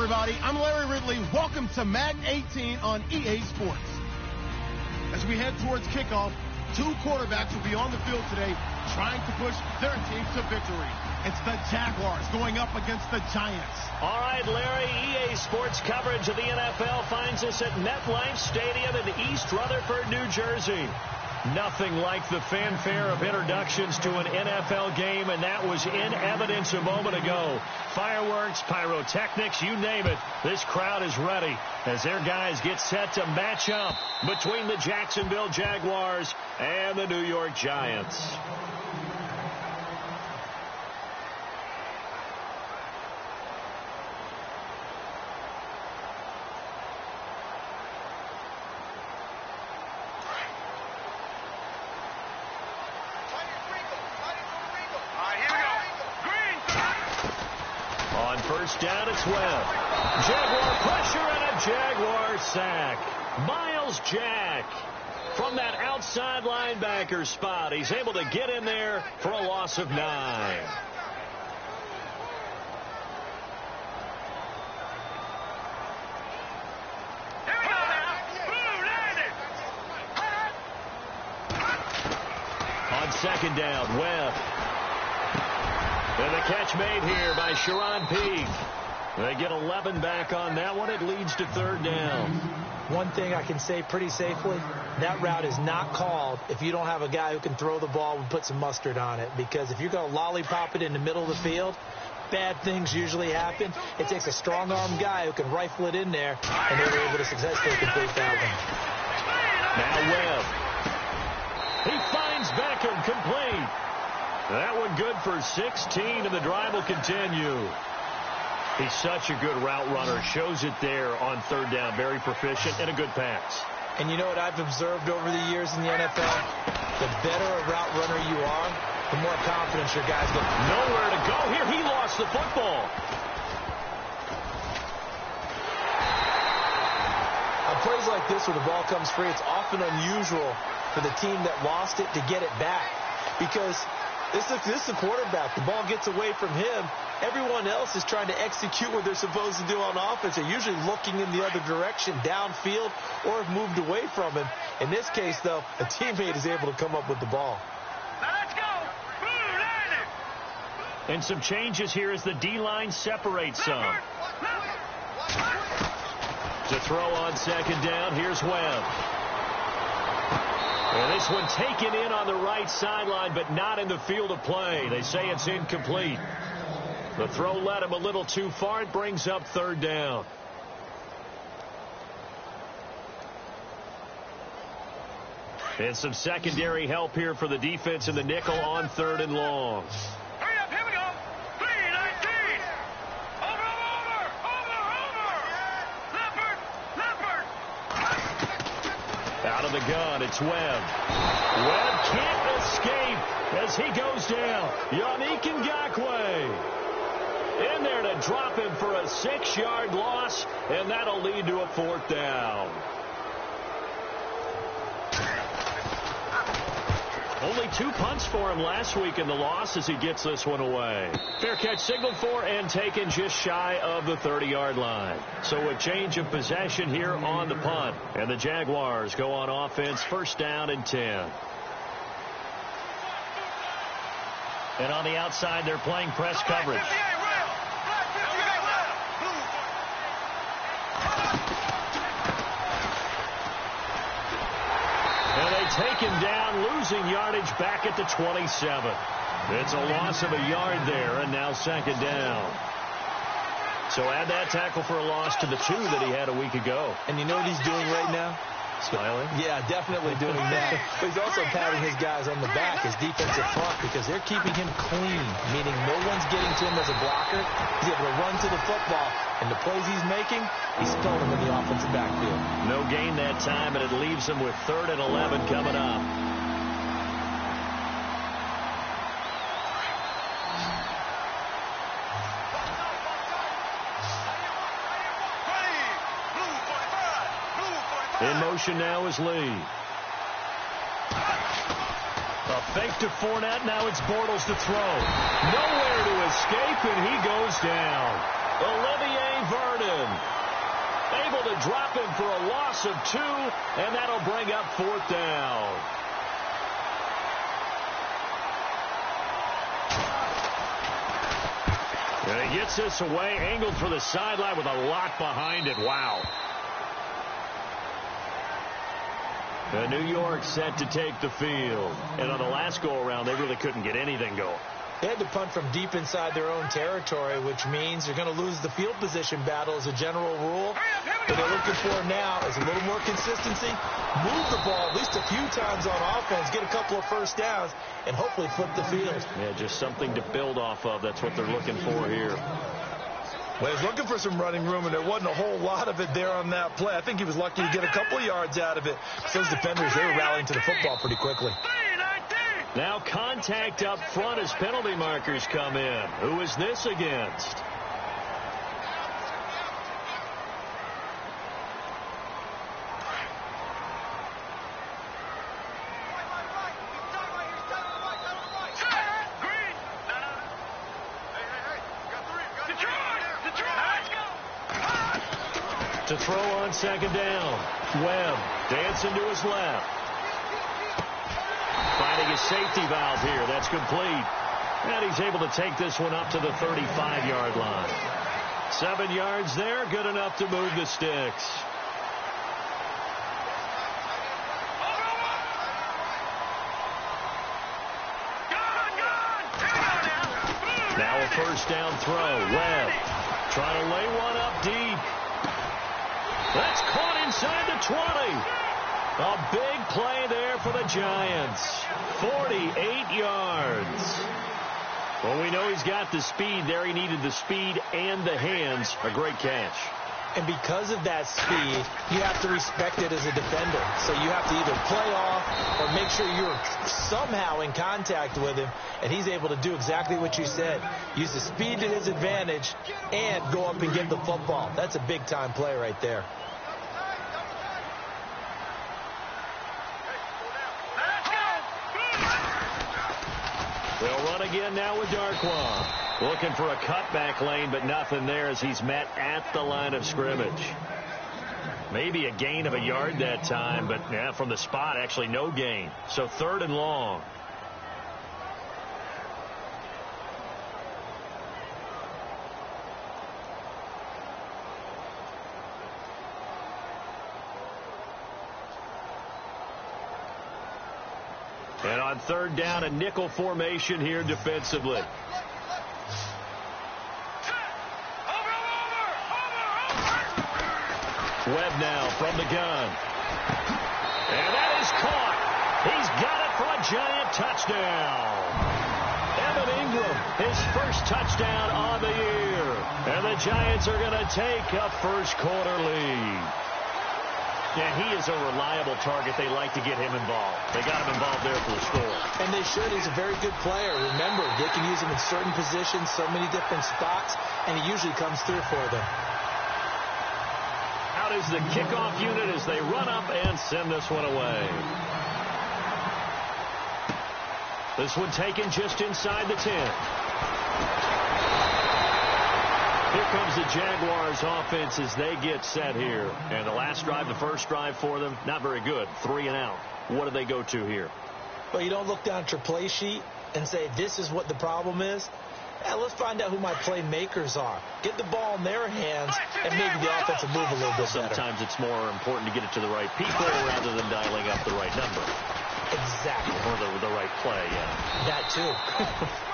everybody. I'm Larry Ridley. Welcome to Madden 18 on EA Sports. As we head towards kickoff, two quarterbacks will be on the field today trying to push their teams to victory. It's the Jaguars going up against the Giants. All right, Larry, EA Sports coverage of the NFL finds us at MetLife Stadium in East Rutherford, New Jersey. Nothing like the fanfare of introductions to an NFL game, and that was in evidence a moment ago. Fireworks, pyrotechnics, you name it. This crowd is ready as their guys get set to match up between the Jacksonville Jaguars and the New York Giants. First down, it's Webb. Jaguar pressure and a Jaguar sack. Miles Jack from that outside linebacker spot. He's able to get in there for a loss of 9. On second down, Webb. And the catch made here by Sharon Peak. They get 11 back on that one. It leads to third down. One thing I can say pretty safely, that route is not called if you don't have a guy who can throw the ball and put some mustard on it. Because if you're going to lollipop it in the middle of the field, bad things usually happen. It takes a strong-armed guy who can rifle it in there, and they were able to successfully complete that one. Now Webb. He finds Beckham, complete. That one good for 16, and the drive will continue. He's such a good route runner. Shows it there on third down. Very proficient and a good pass. And you know what I've observed over the years in the NFL? The better a route runner you are, the more confidence your guys get. Nowhere to go here. He lost the football. On plays like this where the ball comes free, it's often unusual for the team that lost it to get it back. Because this is the quarterback. The ball gets away from him. Everyone else is trying to execute what they're supposed to do on offense. They're usually looking in the other direction, downfield, or have moved away from him. In this case, though, a teammate is able to come up with the ball. Let's go. And some changes here as the D-line separates some. To throw on second down, here's Webb. And this one taken in on the right sideline, but not in the field of play. They say it's incomplete. The throw led him a little too far. It brings up third down. And some secondary help here for the defense in the nickel on third and long. Hurry up, here we go. 3-19. Over. Out of the gun, it's Webb. Webb can't escape as he goes down. Yannick Ngakoue in there to drop him for a 6-yard loss, and that'll lead to a fourth down. Only 2 punts for him last week in the loss as he gets this one away. Fair catch signaled for and taken just shy of the 30-yard line. So a change of possession here on the punt. And the Jaguars go on offense, first down and 10. And on the outside, they're playing press coverage. And they take him down, losing yardage back at the 27. It's a loss of a yard there, and now second down. So add that tackle for a loss to the 2 that he had a week ago. And you know what he's doing right now? Smiling? Yeah, definitely doing that. But he's also patting his guys on the back, his defensive front, because they're keeping him clean, meaning no one's getting to him as a blocker. He's able to run to the football, and the plays he's making, he's throwing them in the offensive backfield. No gain that time, and it leaves him with 3rd and 11 coming up. In motion now is Lee. A fake to Fournette. Now it's Bortles to throw. Nowhere to escape, and he goes down. Olivier Vernon able to drop him for a loss of 2, and that'll bring up 4th down. And he gets this away, angled for the sideline with a lot behind it. Wow. And New York set to take the field. And on the last go-around, they really couldn't get anything going. They had to punt from deep inside their own territory, which means you're going to lose the field position battle as a general rule. What they're looking for now is a little more consistency, move the ball at least a few times on offense, get a couple of first downs, and hopefully flip the field. Yeah, just something to build off of. That's what they're looking for here. Well, he was looking for some running room, and there wasn't a whole lot of it there on that play. I think he was lucky to get a couple of yards out of it. So those defenders, they were rallying to the football pretty quickly. Now contact up front as penalty markers come in. Who is this against? To throw on 2nd down. Webb dancing to his left. Finding a safety valve here. That's complete. And he's able to take this one up to the 35-yard line. 7 yards there. Good enough to move the sticks. Now a 1st down throw. Webb trying to lay one up deep. That's caught inside the 20. A big play there for the Giants. 48 yards. Well, we know he's got the speed there. He needed the speed and the hands. A great catch. And because of that speed, you have to respect it as a defender. So you have to either play off or make sure you're somehow in contact with him. And he's able to do exactly what you said. Use the speed to his advantage and go up and get the football. That's a big-time play right there. They'll run again now with Darkwa. Looking for a cutback lane, but nothing there as he's met at the line of scrimmage. Maybe a gain of a yard that time, but yeah, from the spot, actually no gain. So 3rd and long. And on 3rd down, a nickel formation here defensively. Webb now from the gun. And that is caught. He's got it for a Giant touchdown. Evan Ingram, his first touchdown on the year. And the Giants are going to take a first-quarter lead. Yeah, he is a reliable target. They like to get him involved. They got him involved there for the score. And they should. He's a very good player. Remember, they can use him in certain positions, so many different spots, and he usually comes through for them. Out is the kickoff unit as they run up and send this one away. This one taken just inside the 10. Here comes the Jaguars offense as they get set here. And the last drive, the first drive for them, not very good. 3 and out. What do they go to here? Well, you don't look down at your play sheet and say, this is what the problem is. Let's find out who my playmakers are. Get the ball in their hands and maybe the offense will move a little bit better. Sometimes it's more important to get it to the right people rather than dialing up the right number. Exactly. Or the right play, yeah. That too.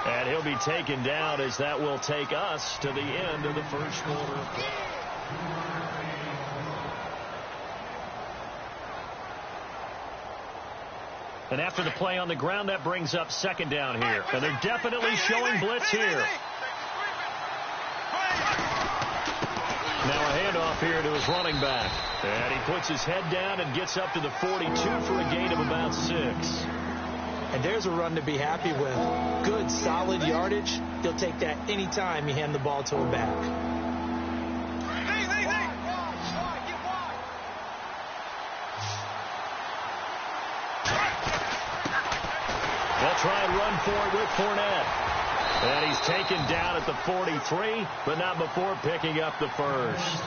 And he'll be taken down as that will take us to the end of the first quarter. And after the play on the ground, that brings up 2nd down here. And they're definitely showing blitz here. Now a handoff here to his running back. And he puts his head down and gets up to the 42 for a gain of about 6. And there's a run to be happy with. Good, solid yardage. He'll take that anytime you hand the ball to him back. They'll try and run for it with Fournette. And he's taken down at the 43, but not before picking up the first.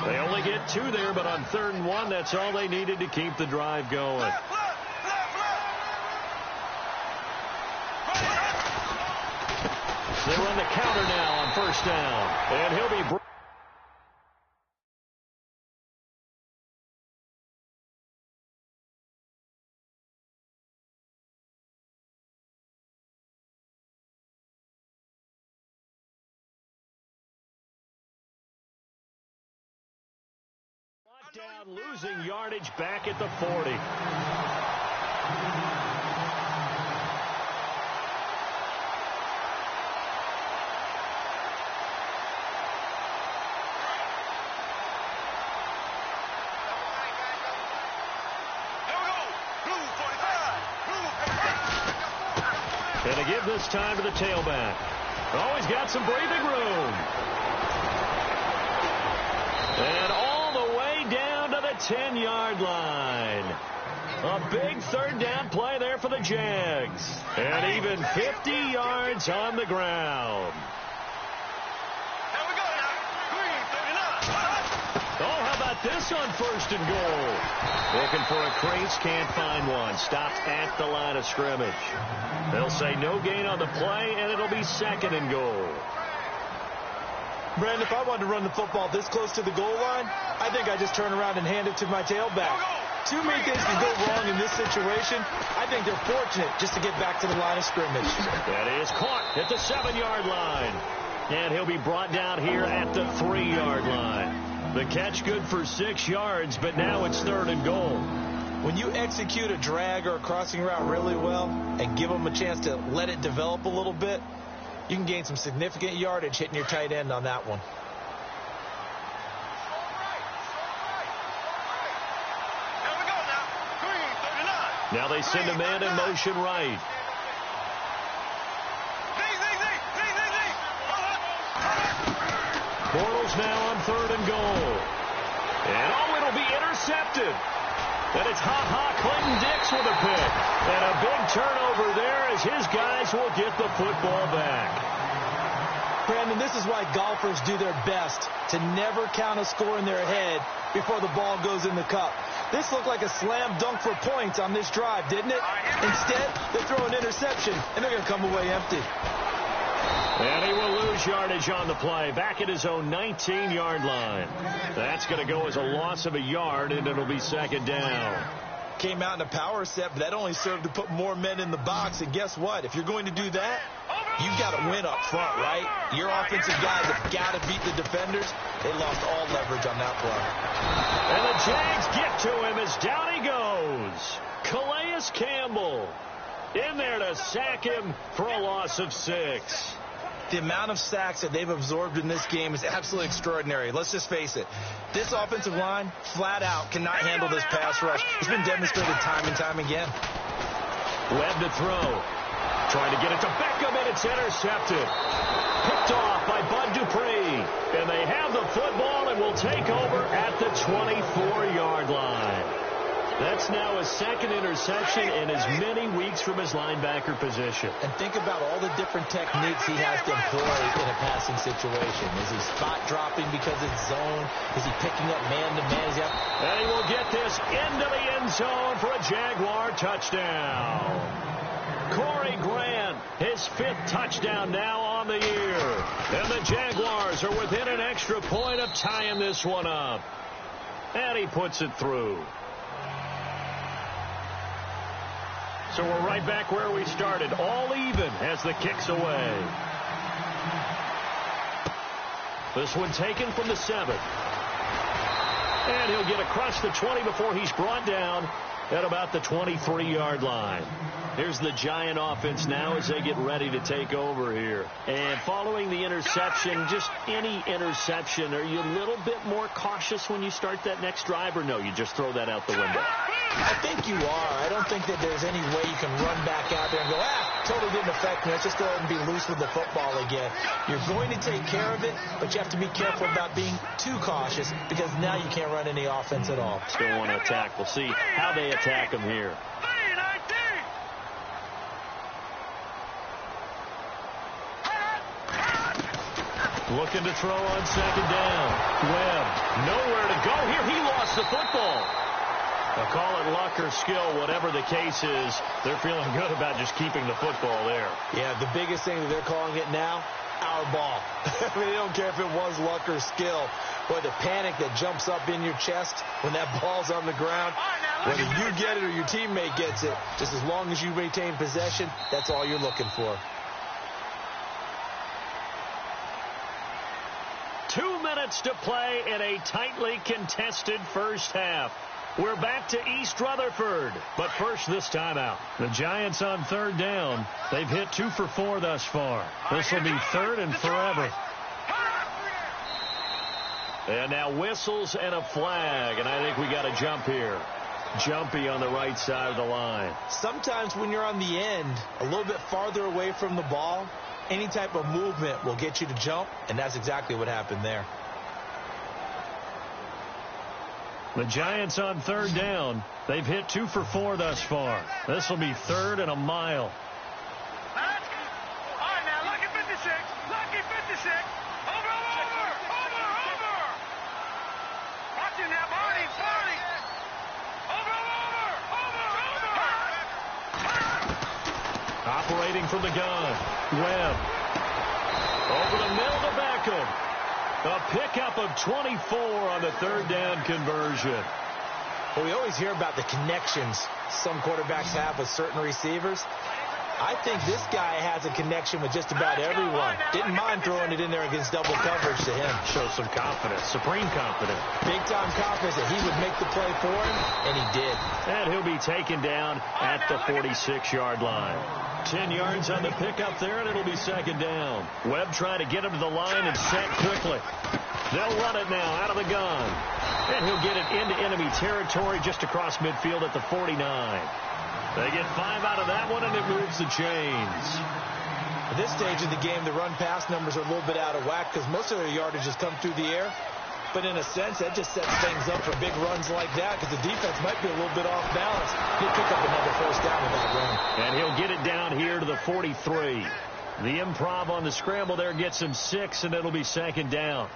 They only get 2 there, but on 3rd and 1, that's all they needed to keep the drive going. They run the counter now on 1st down. And he'll be brought down, losing yardage back at the 40. And to give this time to the tailback. Oh, he's got some breathing room. And all the way down to the 10-yard line. A big 3rd down play there for the Jags. And even 50 yards on the ground. Oh, how about this on 1st and goal? Looking for a crease, can't find one. Stopped at the line of scrimmage. They'll say no gain on the play, and it'll be 2nd and goal. Brandon, if I wanted to run the football this close to the goal line, I think I just turn around and hand it to my tailback. Too many things can go wrong in this situation. I think they're fortunate just to get back to the line of scrimmage. That is caught at the 7-yard line. And he'll be brought down here at the 3-yard line. The catch good for 6 yards, but now it's 3rd and goal. When you execute a drag or a crossing route really well and give them a chance to let it develop a little bit, you can gain some significant yardage hitting your tight end on that one. Now they send a man in motion right. Bortles now on 3rd and goal. And oh, it'll be intercepted. And it's Clinton Dix with a pick. And a big turnover there as his guys will get the football back. Brandon, this is why golfers do their best to never count a score in their head before the ball goes in the cup. This looked like a slam dunk for points on this drive, didn't it? Instead, they throw an interception, and they're going to come away empty. And he will lose yardage on the play, back at his own 19-yard line. That's going to go as a loss of a yard, and it'll be 2nd down. Came out in a power set, but that only served to put more men in the box. And guess what? If you're going to do that, you've got to win up front, right? Your offensive guys have got to beat the defenders. They lost all leverage on that play. And the Jags get to him as down he goes. Calais Campbell in there to sack him for a loss of 6. The amount of sacks that they've absorbed in this game is absolutely extraordinary. Let's just face it. This offensive line, flat out, cannot handle this pass rush. It's been demonstrated time and time again. Webb to throw. Trying to get it to Beckham, and it's intercepted. Picked off by Bud Dupree. And they have the football and will take over at the 24-yard line. That's now his 2nd interception in as many weeks from his linebacker position. And think about all the different techniques he has to employ in a passing situation. Is he spot dropping because it's zone? Is he picking up man-to-man? And he will get this into the end zone for a Jaguar touchdown. Corey Grant, his 5th touchdown now on the year. And the Jaguars are within an extra point of tying this one up. And he puts it through. So we're right back where we started, all even as the kick's away. This one taken from the 7. And he'll get across the 20 before he's brought down at about the 23-yard line. Here's the Giant offense now as they get ready to take over here. And following the interception, just any interception, are you a little bit more cautious when you start that next drive, or no, you just throw that out the window? I think you are. I don't think that there's any way you can run back out there and go, totally didn't affect me. Let's just go ahead and be loose with the football again. You're going to take care of it, but you have to be careful about being too cautious because now you can't run any offense at all. Still want to attack. We'll see how they attack him here. Looking to throw on second down. Webb, nowhere to go here. He lost the football. They'll call it luck or skill, whatever the case is. They're feeling good about just keeping the football there. Yeah, the biggest thing that they're calling it now, our ball. I mean, they don't care if it was luck or skill. Or the panic that jumps up in your chest when that ball's on the ground. Whether you get it or your teammate gets it, just as long as you retain possession, that's all you're looking for. 2 minutes to play in a tightly contested first half. We're back to East Rutherford, but first this timeout. The Giants on third down. They've hit 2 for 4 thus far. This will be third and forever. And now whistles and a flag, and I think we got a jump here. Jumpy on the right side of the line. Sometimes when you're on the end, a little bit farther away from the ball, any type of movement will get you to jump, and that's exactly what happened there. The Giants on third down. They've hit 2 for 4 thus far. This will be third and a mile. All right, now, lucky 56. Lucky 56. Over. Watching now, Barney. Over. Operating from the gun. Webb. Over the middle to Beckham. A pickup of 24 on the third down conversion. Well, we always hear about the connections some quarterbacks have with certain receivers. I think this guy has a connection with just about everyone. Didn't mind throwing it in there against double coverage to him. Shows some confidence, supreme confidence. Big-time confidence that he would make the play for him, and he did. And he'll be taken down at the 46-yard line. 10 yards on the pickup there, and it'll be second down. Webb trying to get him to the line and set quickly. They'll run it now out of the gun. And he'll get it into enemy territory just across midfield at the 49. They get 5 out of that one, and it moves the chains. At this stage of the game, the run-pass numbers are a little bit out of whack because most of their yardage has come through the air. But in a sense, that just sets things up for big runs like that because the defense might be a little bit off balance. He'll pick up another first down with that run. And he'll get it down here to the 43. The improv on the scramble there gets him 6, and it'll be second down.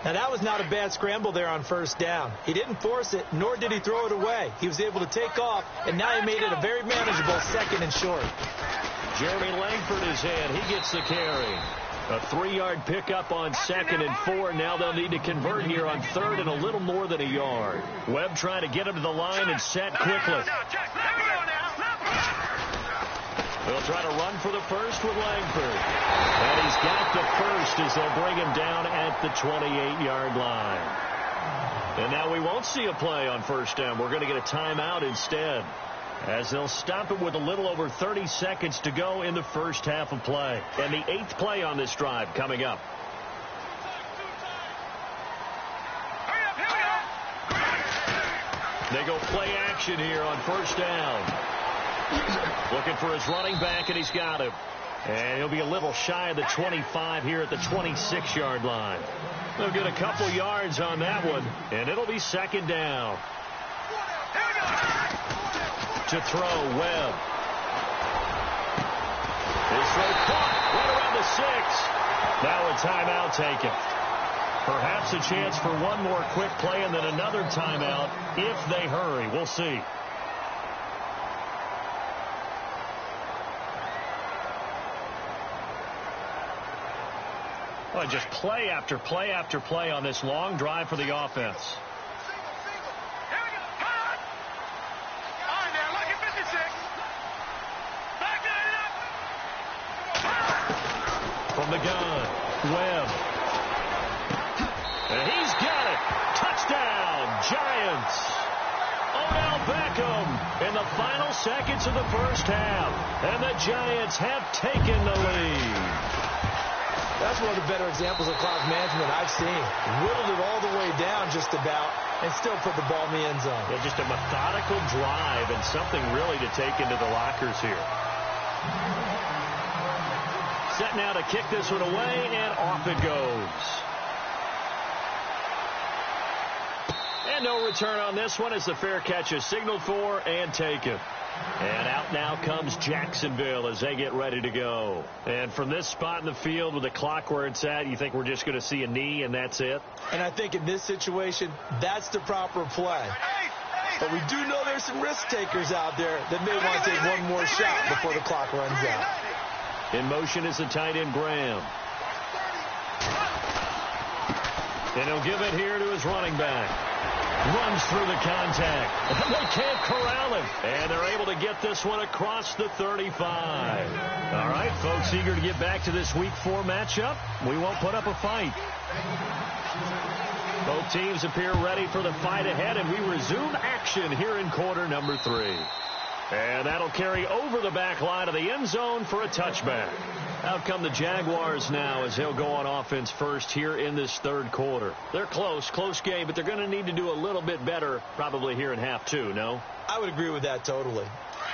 Now, that was not a bad scramble there on first down. He didn't force it, nor did he throw it away. He was able to take off, and now he made it a very manageable second and short. Jeremy Langford is in. He gets the carry. A 3-yard pickup on second and 4. Now they'll need to convert here on third and a little more than a yard. Webb trying to get him to the line and set quickly. They'll try to run for the first with Langford. And he's got the first as they'll bring him down at the 28-yard line. And now we won't see a play on first down. We're going to get a timeout instead, as they'll stop it with a little over 30 seconds to go in the first half of play. And the 8th play on this drive coming up. They go play action here on first down. Looking for his running back, and he's got him. And he'll be a little shy of the 25 here at the 26-yard line. They'll get a couple yards on that one, and it'll be second down. To throw, Webb. His throw caught right around the 6. Now a timeout taken. Perhaps a chance for one more quick play and then another timeout if they hurry. We'll see. Well, just play after play after play on this long drive for the offense. From the gun, Webb. And he's got it. Touchdown, Giants. Odell Beckham in the final seconds of the first half. And the Giants have taken the lead. That's one of the better examples of clock management I've seen. Whittled it all the way down just about and still put the ball in the end zone. Yeah, just a methodical drive and something really to take into the lockers here. Set now to kick this one away, and off it goes. And no return on this one as the fair catch is signaled for and taken. And out now comes Jacksonville as they get ready to go. And from this spot in the field with the clock where it's at, you think we're just going to see a knee and that's it? And I think in this situation, that's the proper play. But we do know there's some risk takers out there that may want to take one more shot before the clock runs out. In motion is the tight end Graham. And he'll give it here to his running back. Runs through the contact. And they can't corral him. And they're able to get this one across the 35. All right, folks, eager to get back to this Week 4 matchup. We won't put up a fight. Both teams appear ready for the fight ahead, and we resume action here in quarter number 3. And that'll carry over the back line of the end zone for a touchback. Out come the Jaguars now as they'll go on offense first here in this third quarter. They're close game, but they're going to need to do a little bit better probably here in half 2, no? I would agree with that totally.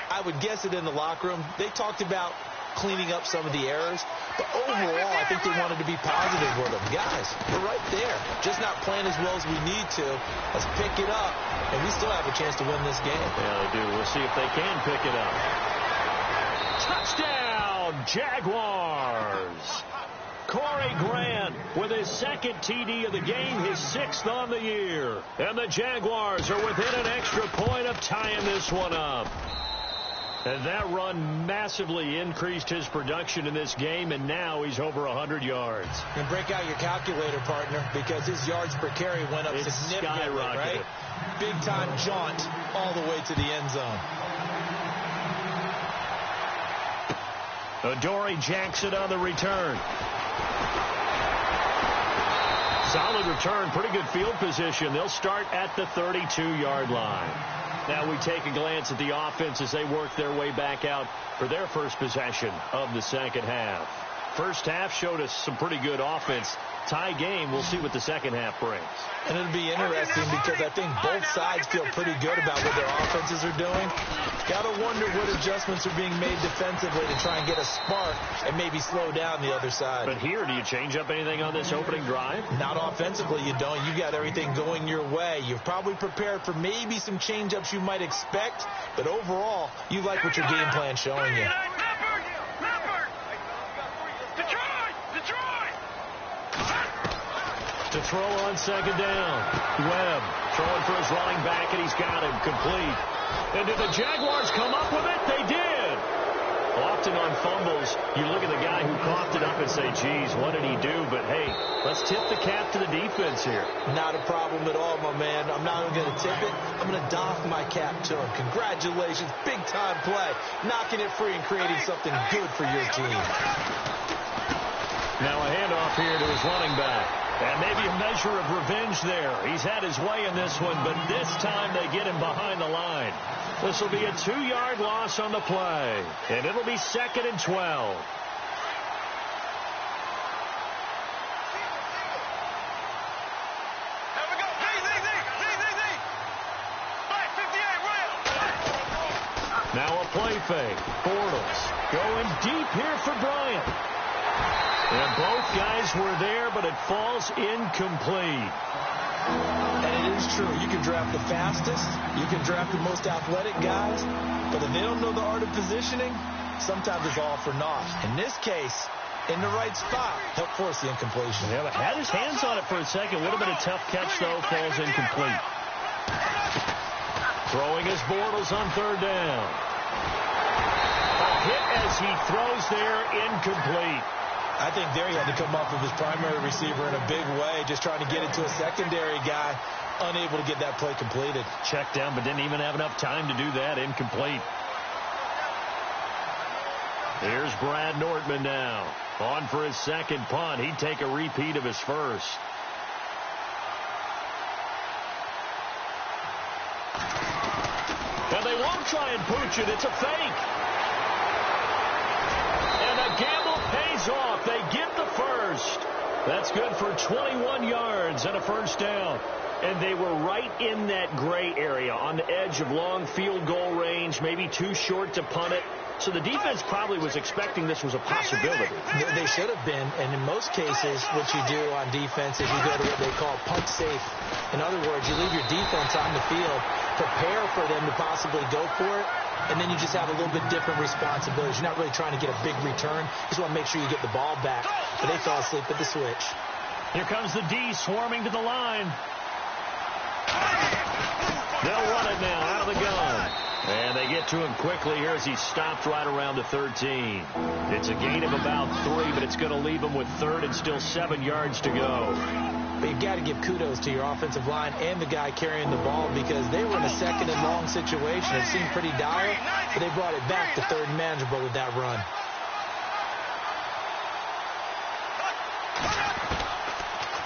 I would guess it in the locker room. They talked about cleaning up some of the errors, but overall, I think they wanted to be positive with them. Guys, we're right there. Just not playing as well as we need to. Let's pick it up, and we still have a chance to win this game. Yeah, they do. We'll see if they can pick it up. Touchdown, Jaguars! Corey Grant with his second TD of the game, his 6th on the year. And the Jaguars are within an extra point of tying this one up. And that run massively increased his production in this game, and now he's over 100 yards. And break out your calculator, partner, because his yards per carry went up significantly, right? Big-time jaunt all the way to the end zone. Adoree Jackson on the return. Solid return, pretty good field position. They'll start at the 32-yard line. Now we take a glance at the offense as they work their way back out for their first possession of the second half. First half showed us some pretty good offense. Tie game, we'll see what the second half brings. And it'll be interesting because I think both sides feel pretty good about what their offenses are doing. Got to wonder what adjustments are being made defensively to try and get a spark and maybe slow down the other side. But here, do you change up anything on this opening drive? Not offensively, you don't. You got everything going your way. You've probably prepared for maybe some change-ups you might expect, but overall, you like what your game plan's showing you. To throw on second down. Webb throwing for his running back, and he's got him complete. And did the Jaguars come up with it? They did. Often on fumbles, you look at the guy who coughed it up and say, geez, what did he do? But, hey, let's tip the cap to the defense here. Not a problem at all, my man. I'm not even going to tip it. I'm going to doff my cap to him. Congratulations. Big-time play. Knocking it free and creating something good for your team. Now a handoff here to his running back. And maybe a measure of revenge there. He's had his way in this one, but this time they get him behind the line. This will be a 2-yard loss on the play. And it'll be 2nd and 12. Now a play fake. Bortles going deep here for Bryant. And both guys were there, but it falls incomplete. And it is true. You can draft the fastest. You can draft the most athletic guys. But if they don't know the art of positioning, sometimes it's all for naught. In this case, in the right spot, helped force the incompletion. Yeah, but had his hands on it for a second. Would have been a tough catch, though. Falls incomplete. Throwing his Bortles on 3rd down. A hit as he throws there, incomplete. I think there he had to come off of his primary receiver in a big way, just trying to get it to a secondary guy, unable to get that play completed. Checked down, but didn't even have enough time to do that. Incomplete. Here's Brad Nortman now. On for his second punt. He'd take a repeat of his first. And they won't try and pooch it. It's a fake. And the gamble pays off. They get the first. That's good for 21 yards and a first down. And they were right in that gray area on the edge of long field goal range, maybe too short to punt it. So the defense probably was expecting this was a possibility. They should have been, and in most cases, what you do on defense is you go to what they call punt safe. In other words, you leave your defense on the field, prepare for them to possibly go for it, and then you just have a little bit different responsibilities. You're not really trying to get a big return. You just want to make sure you get the ball back. But they fell asleep at the switch. Here comes the D swarming to the line. They'll run it now out of the gun. And they get to him quickly here as he stopped right around the 13. It's a gain of about 3, but it's going to leave him with 3rd and still 7 yards to go. But you've got to give kudos to your offensive line and the guy carrying the ball because they were in a 2nd and long situation. It seemed pretty dire, but they brought it back to 3rd and manageable with that run.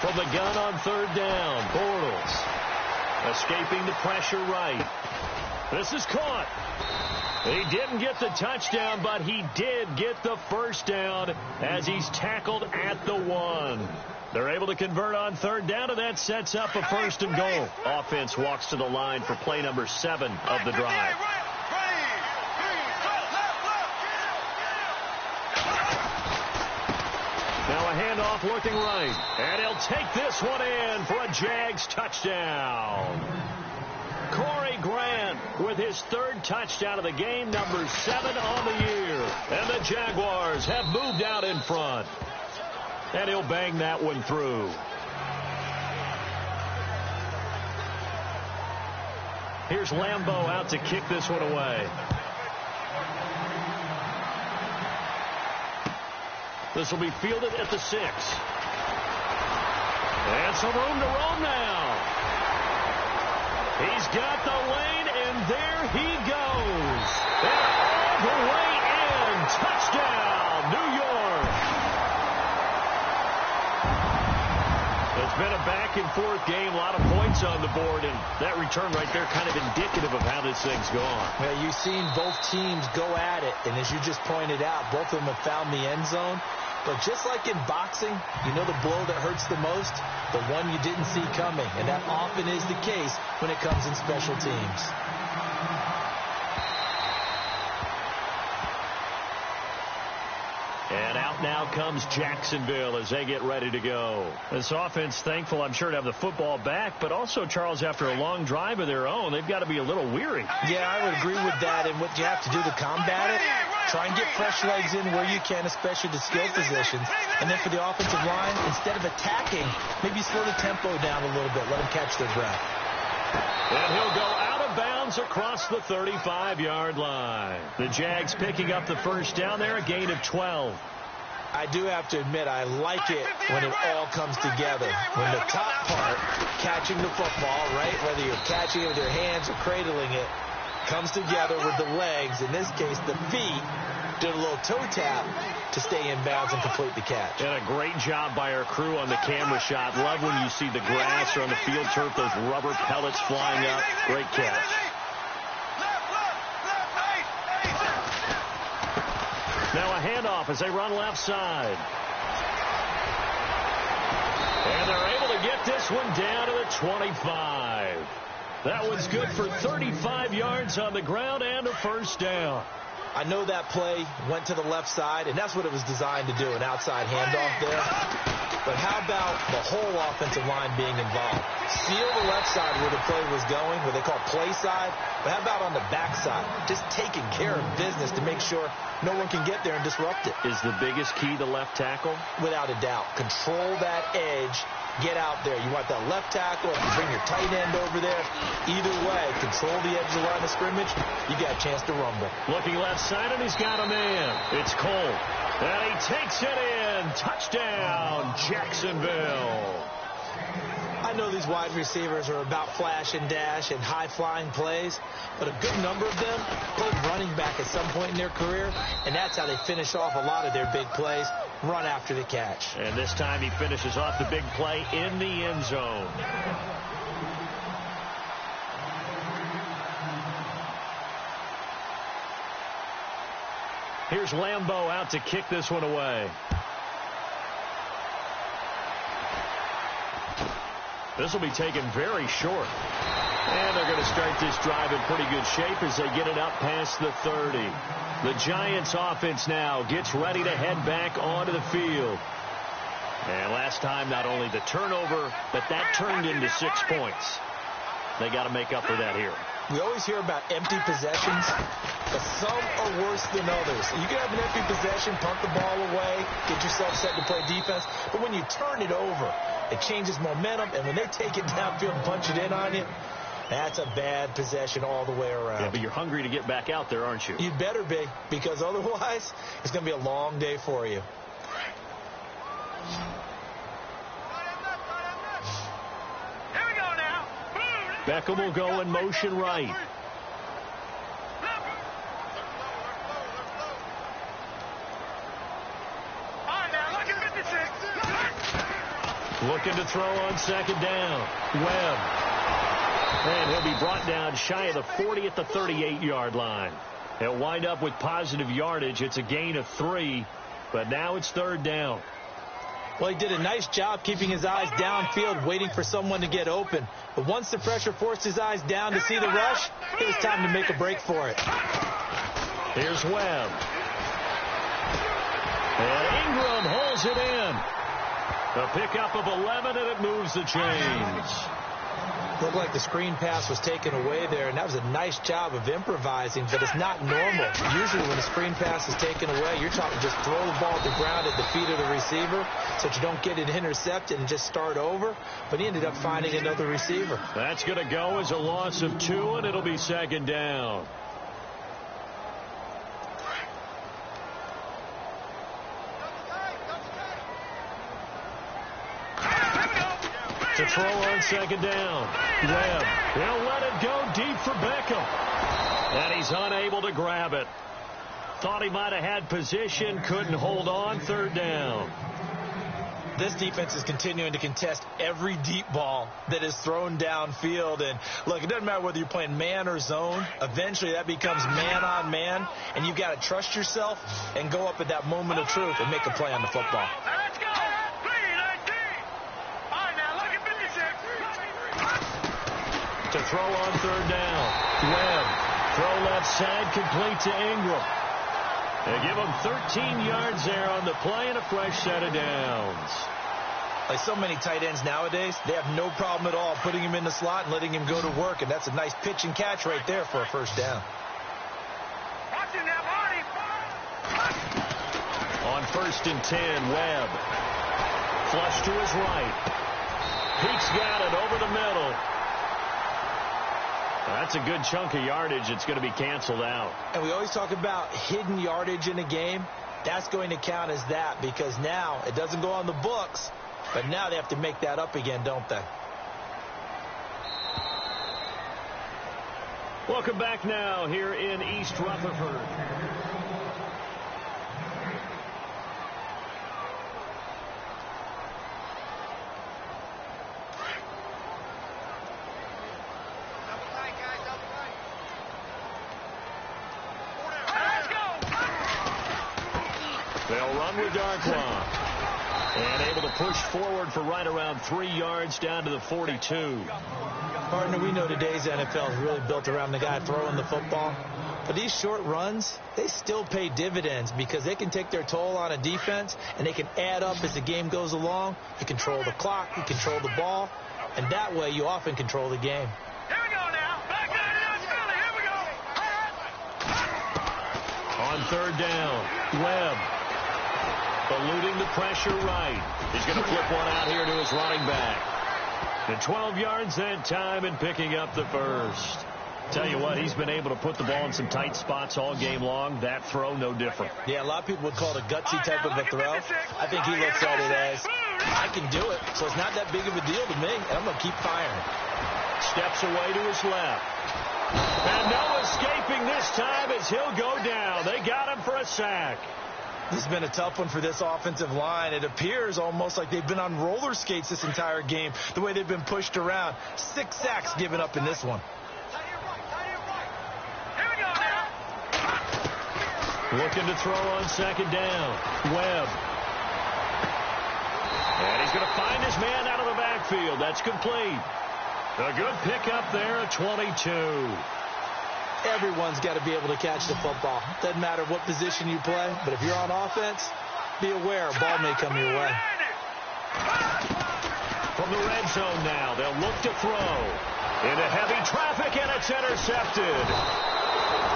From the gun on 3rd down, Bortles escaping the pressure right. This is caught. He didn't get the touchdown, but he did get the 1st down as he's tackled at the 1. They're able to convert on 3rd down, and that sets up a 1st and goal. Offense walks to the line for play number 7 of the drive. Now a handoff looking right, and he'll take this one in for a Jags touchdown. Corey Grant with his 3rd touchdown of the game, number 7 on the year. And the Jaguars have moved out in front. And he'll bang that one through. Here's Lambeau out to kick this one away. This will be fielded at the 6. And some room to roam now. He's got the lane, and there he goes. And all the way in. Touchdown, New York. It's been a back-and-forth game, a lot of points on the board, and that return right there kind of indicative of how this thing's gone. Well, you've seen both teams go at it, and as you just pointed out, both of them have found the end zone. But just like in boxing, you know the blow that hurts the most? The one you didn't see coming. And that often is the case when it comes in special teams. And out now comes Jacksonville as they get ready to go. This offense, thankful, I'm sure, to have the football back. But also, Charles, after a long drive of their own, they've got to be a little weary. Yeah, I would agree with that. And what you have to do to combat it, try and get fresh legs in where you can, especially the skill positions. And then for the offensive line, instead of attacking, maybe slow the tempo down a little bit. Let them catch their breath. And he'll go out of bounds across the 35-yard line. The Jags picking up the 1st down there, a gain of 12. I do have to admit, I like it when it all comes together. When the top part, catching the football, right, whether you're catching it with your hands or cradling it, comes together with the legs, in this case the feet, did a little toe tap to stay in bounds and complete the catch. And a great job by our crew on the camera shot. Love when you see the grass or on the field turf, those rubber pellets flying up. Great catch. Now a handoff as they run left side. And they're able to get this one down to the 25. That one's good for 35 yards on the ground and a 1st down. I know that play went to the left side, and that's what it was designed to do, an outside handoff there. But how about the whole offensive line being involved? Seal the left side where the play was going, what they call play side. But how about on the back side? Just taking care of business to make sure no one can get there and disrupt it. Is the biggest key the left tackle? Without a doubt. Control that edge. Get out there. You want that left tackle, if you bring your tight end over there. Either way, control the edge of the line of scrimmage. You got a chance to rumble. Looking left side, and he's got a man. It's Cole. And he takes it in. Touchdown, Jacksonville. I know these wide receivers are about flash and dash and high-flying plays, but a good number of them played running back at some point in their career, and that's how they finish off a lot of their big plays, run after the catch. And this time he finishes off the big play in the end zone. Here's Lambeau out to kick this one away. This will be taken very short. And they're going to start this drive in pretty good shape as they get it up past the 30. The Giants offense now gets ready to head back onto the field. And last time, not only the turnover, but that turned into 6 points. They got to make up for that here. We always hear about empty possessions, but some are worse than others. You can have an empty possession, punt the ball away, get yourself set to play defense, but when you turn it over, it changes momentum, and when they take it downfield and punch it in on you, that's a bad possession all the way around. Yeah, but you're hungry to get back out there, aren't you? You better be, because otherwise, it's going to be a long day for you. Beckham will go in motion right. Looking to throw on second down. Webb. And he'll be brought down shy of the 40 at the 38-yard line. He'll wind up with positive yardage. It's a gain of 3, but now it's third down. Well, he did a nice job keeping his eyes downfield, waiting for someone to get open. But once the pressure forced his eyes down to see the rush, it was time to make a break for it. Here's Webb. And Ingram holds it in. A pickup of 11, and it moves the chains. Looked like the screen pass was taken away there, and that was a nice job of improvising, but it's not normal. Usually when a screen pass is taken away, you're trying to just throw the ball at the ground at the feet of the receiver so that you don't get it intercepted and just start over, but he ended up finding another receiver. That's going to go as a loss of 2, and it'll be second down. To throw on second down. Webb. He'll let it go deep for Beckham. And he's unable to grab it. Thought he might have had position. Couldn't hold on. Third down. This defense is continuing to contest every deep ball that is thrown downfield. And, look, it doesn't matter whether you're playing man or zone. Eventually that becomes man on man. And you've got to trust yourself and go up at that moment of truth and make a play on the football. Let's go. To throw on third down. Webb. Throw left side, complete to Ingram. They give him 13 yards there on the play and a fresh set of downs. Like so many tight ends nowadays, they have no problem at all putting him in the slot and letting him go to work, and that's a nice pitch and catch right there for a first down. On 1st and 10, Webb. Flush to his right. Pete's got it over the middle. That's a good chunk of yardage. It's going to be canceled out. And we always talk about hidden yardage in a game. That's going to count as that because now it doesn't go on the books, but now they have to make that up again, don't they? Welcome back now here in East Rutherford. They'll run with Darkwa. And able to push forward for right around 3 yards down to the 42. Partner, we know today's NFL is really built around the guy throwing the football. But these short runs, they still pay dividends because they can take their toll on a defense and they can add up as the game goes along. You control the clock, you control the ball, and that way you often control the game. Here we go now. Back down to Philly. Here we go. On third down, Webb. Eluding the pressure right. He's going to flip one out here to his running back. And 12 yards that time and picking up the first. Tell you what, he's been able to put the ball in some tight spots all game long. That throw, no different. Yeah, a lot of people would call it a gutsy type of a throw. I think he looks at it as, I can do it, so it's not that big of a deal to me, and I'm going to keep firing. Steps away to his left. And no escaping this time as he'll go down. They got him for a sack. This has been a tough one for this offensive line. It appears almost like they've been on roller skates this entire game, the way they've been pushed around. 6 sacks given up in this one. Looking to throw on second down. Webb. And he's going to find his man out of the backfield. backfield. That's complete. A good pickup there at 22. Everyone's got to be able to catch the football. Doesn't matter what position you play, but if you're on offense, be aware a ball may come your way. From the red zone now, they'll look to throw. Into heavy traffic, and it's intercepted.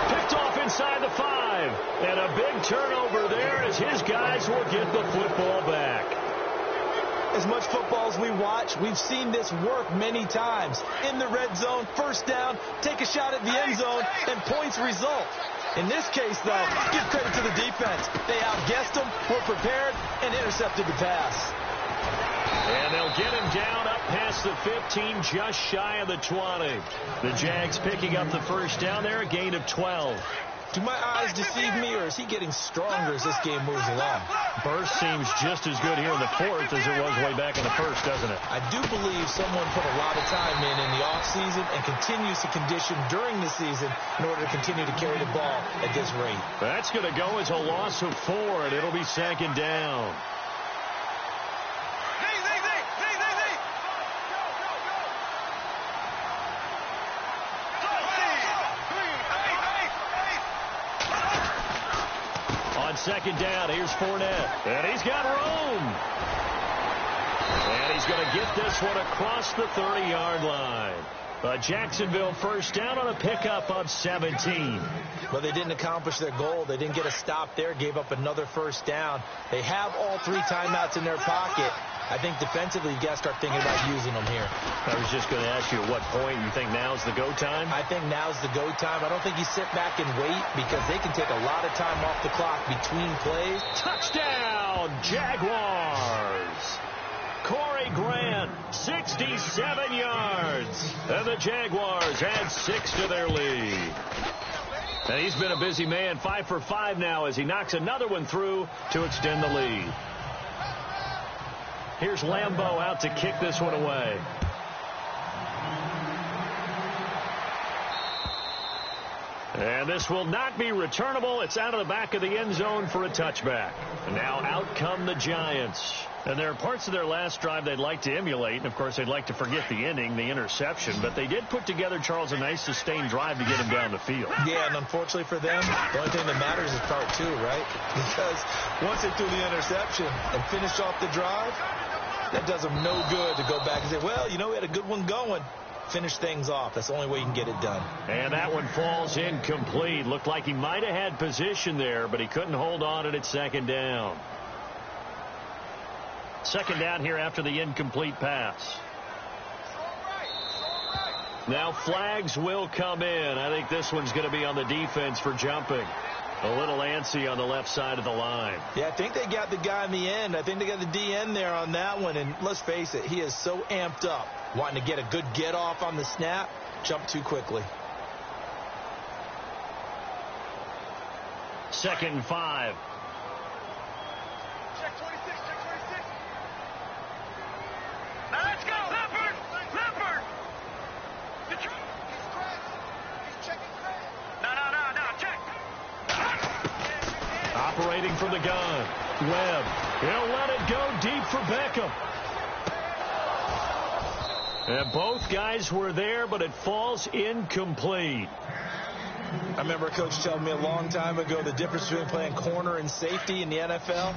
Picked off inside the 5. And a big turnover there as his guys will get the football back. As much football as we watch, we've seen this work many times. In the red zone, first down, take a shot at the end zone, and points result. In this case, though, give credit to the defense. They outguessed them, were prepared, and intercepted the pass. And they'll get him down up past the 15, just shy of the 20. The Jags picking up the first down there, a gain of 12. Do my eyes deceive me, or is he getting stronger as this game moves along? Burst seems just as good here in the fourth as it was way back in the first, doesn't it? I do believe someone put a lot of time in the offseason and continues to condition during the season in order to continue to carry the ball at this rate. That's going to go as a loss of 4, and it'll be second down. On second down, here's Fournette. And he's got room. And he's going to get this one across the 30-yard line. A Jacksonville first down on a pickup of 17. But they didn't accomplish their goal. They didn't get a stop there, gave up another first down. They have all 3 timeouts in their pocket. I think defensively, you got to start thinking about using them here. I was just going to ask you at what point you think now's the go time? I think now's the go time. I don't think you sit back and wait because they can take a lot of time off the clock between plays. Touchdown, Jaguars! Corey Grant, 67 yards. And the Jaguars add 6 to their lead. And he's been a busy man, 5 for 5 now as he knocks another one through to extend the lead. Here's Lambeau out to kick this one away. And this will not be returnable. It's out of the back of the end zone for a touchback. And now out come the Giants. And there are parts of their last drive they'd like to emulate. And, of course, they'd like to forget the ending, the interception. But they did put together, Charles, a nice sustained drive to get him down the field. Yeah, and unfortunately for them, the only thing that matters is part 2, right? Because once they threw the interception and finished off the drive, that does them no good to go back and say, well, you know, we had a good one going. Finish things off. That's the only way you can get it done. And that one falls incomplete. Looked like he might have had position there, but he couldn't hold on at second down. Second down here after the incomplete pass. Now flags will come in. I think this one's going to be on the defense for jumping. A little antsy on the left side of the line. Yeah, I think they got the guy in the end. I think they got the DN there on that one. And let's face it, he is so amped up, wanting to get a good get off on the snap, jump too quickly. 2nd and 5. Check 26, check 26. Now let's go, Leopard! Leopard! He's checking credit. No, check. Operating from the gun. Webb. He'll let it go deep for Beckham. And both guys were there, but it falls incomplete. I remember a coach telling me a long time ago the difference between playing corner and safety in the NFL.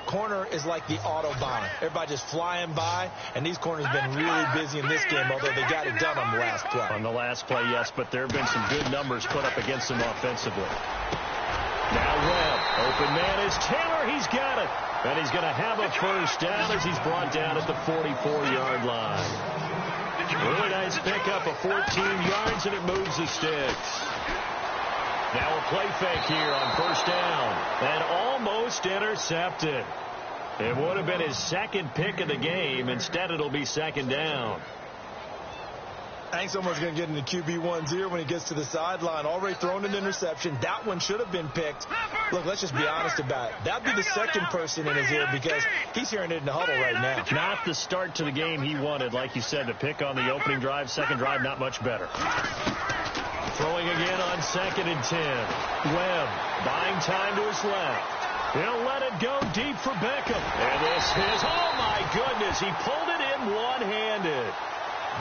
Corner is like the Autobahn. Everybody just flying by, and these corners have been really busy in this game, although they got it done on the last play. On the last play, yes, but there have been some good numbers put up against them offensively. Now Webb. Open man is Taylor. He's got it. And he's going to have a first down as he's brought down at the 44-yard line. Really nice pickup of 14 yards, and it moves the sticks. Now a play fake here on first down. And almost intercepted. It would have been his second pick of the game. Instead, it'll be second down. I think someone's going to get into QB1's ear when he gets to the sideline. Already thrown an interception. That one should have been picked. Look, let's just be honest about it. That'd be the second person in his ear because he's hearing it in the huddle right now. Not the start to the game he wanted. Like you said, the pick on the opening drive, second drive, not much better. Throwing again on 2nd and 10. Webb buying time to his left. He'll let it go deep for Beckham. And this is, oh my goodness, he pulled it in him one-handed.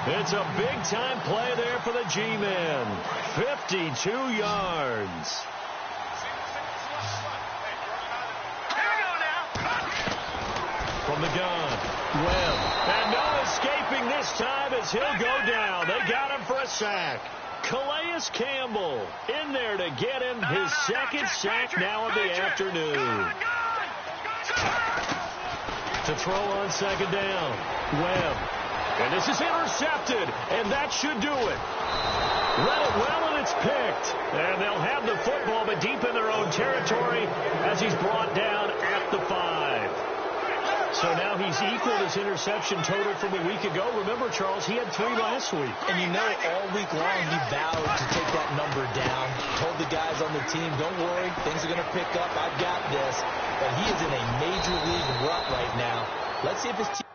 It's a big-time play there for the G-men. 52 yards. From the gun, Webb. And no escaping this time as he'll go down. They got him for a sack. Calais Campbell in there to get him his second sack now of the afternoon. To throw on second down, Webb. And this is intercepted, and that should do it. Read it well, and it's picked. And they'll have the football, but deep in their own territory as he's brought down at the 5. So now he's equaled his interception total from a week ago. Remember, Charles, he had 3 last week. And you know, all week long he vowed to take that number down. Told the guys on the team, don't worry, things are going to pick up. I've got this. But he is in a major league rut right now. Let's see if his team